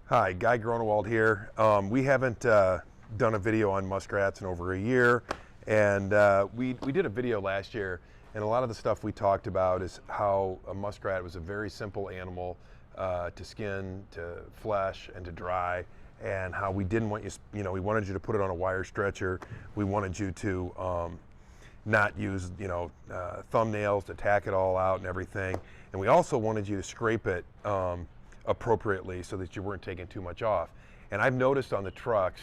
Hi, Guy Gronewald here. We haven't done a video on muskrats in over a year, and we did a video last year, and a lot of the stuff we talked about is how a muskrat was a very simple animal to skin, to flesh, and to dry, and how we didn't want you, we wanted you to put it on a wire stretcher. We wanted you to not use, thumbnails to tack it all out and everything, and we also wanted you to scrape it appropriately so that you weren't taking too much off. And I've noticed on the trucks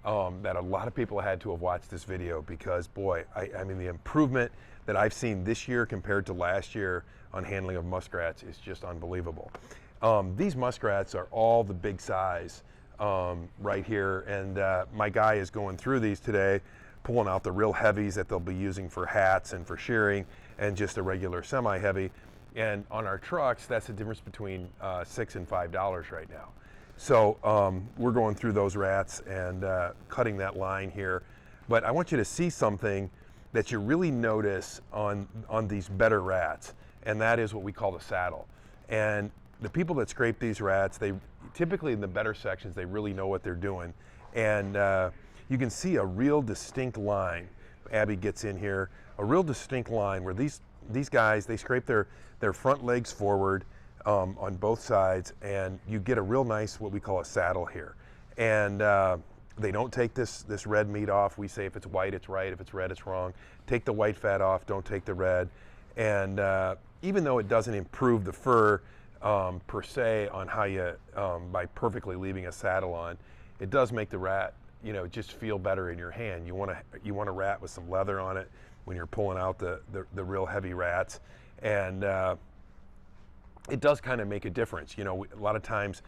that a lot of people had to have watched this video because, boy, I mean, the improvement that I've seen this year compared to last year on handling of muskrats is just unbelievable. These muskrats are all the big size right here, and my guy is going through these today, pulling out the real heavies that they'll be using for hats and for shearing, and just a regular semi-heavy. And on our trucks, that's the difference between $6 and $5 right now. So we're going through those rats and cutting that line here. But I want you to see something that you really notice on these better rats, and that is what we call the saddle. And the people that scrape these rats, they typically in the better sections, they really know what they're doing. And you can see a real distinct line. Abby gets in here, a real distinct line where these guys, they scrape their front legs forward on both sides, and you get a real nice, what we call a saddle here. And they don't take this red meat off. We say if it's white, it's right. If it's red, it's wrong. Take the white fat off, don't take the red. And even though it doesn't improve the fur per se on how you, by perfectly leaving a saddle on, it does make the rat, just feel better in your hand. You want a rat with some leather on it when you're pulling out the real heavy rats, and it does kind of make a difference. A lot of times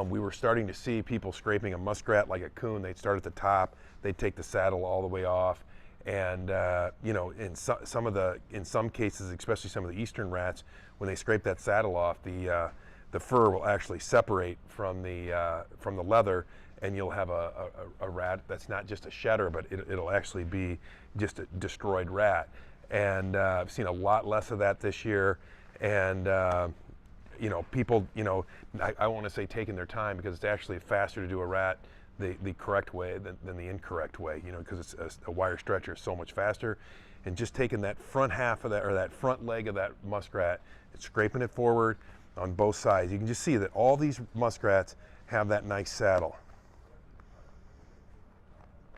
we were starting to see people scraping a muskrat like a coon. They'd start at the top, they'd take the saddle all the way off, and in some cases, especially some of the eastern rats, when they scrape that saddle off, the fur will actually separate from the leather, and you'll have a rat that's not just a shedder, but it'll actually be just a destroyed rat. And I've seen a lot less of that this year. And people, I want to say taking their time, because it's actually faster to do a rat the correct way than the incorrect way, because it's a wire stretcher is so much faster. And just taking that front half of that, or that front leg of that muskrat, and scraping it forward on both sides. You can just see that all these muskrats have that nice saddle.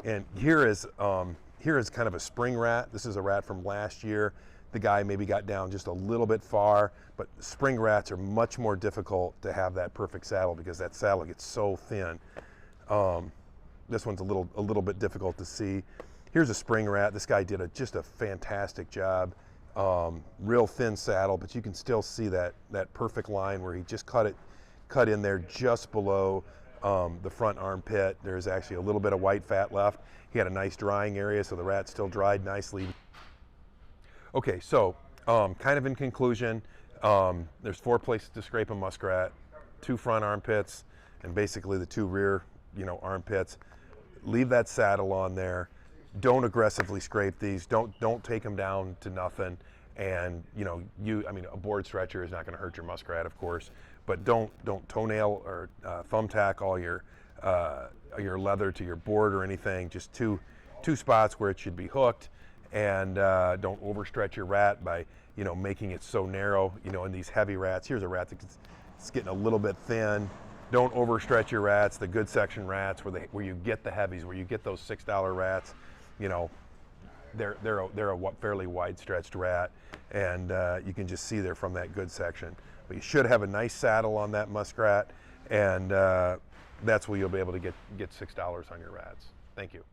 And here is kind of a spring rat. This is a rat from last year. The guy maybe got down just a little bit far, but spring rats are much more difficult to have that perfect saddle because that saddle gets so thin. This one's a little bit difficult to see. Here's a spring rat. This guy did just a fantastic job. Real thin saddle, but you can still see that perfect line where he just cut in there just below the front armpit. There's actually a little bit of white fat left. He had a nice drying area, so the rat still dried nicely. Okay, so kind of in conclusion, there's 4 places to scrape a muskrat: 2 front armpits and basically the 2 rear, armpits. Leave that saddle on there. Don't aggressively scrape these. Don't take them down to nothing. And a board stretcher is not going to hurt your muskrat, of course, but don't toenail or thumbtack all your leather to your board or anything. Just two spots where it should be hooked, and don't overstretch your rat by making it so narrow. In these heavy rats, here's a rat that's getting a little bit thin. Don't overstretch your rats. The good section rats, where you get the heavies, where you get those $6 rats, they're a fairly wide stretched rat, and you can just see they're from that good section. But you should have a nice saddle on that muskrat, and that's where you'll be able to get $6 on your rats. Thank you.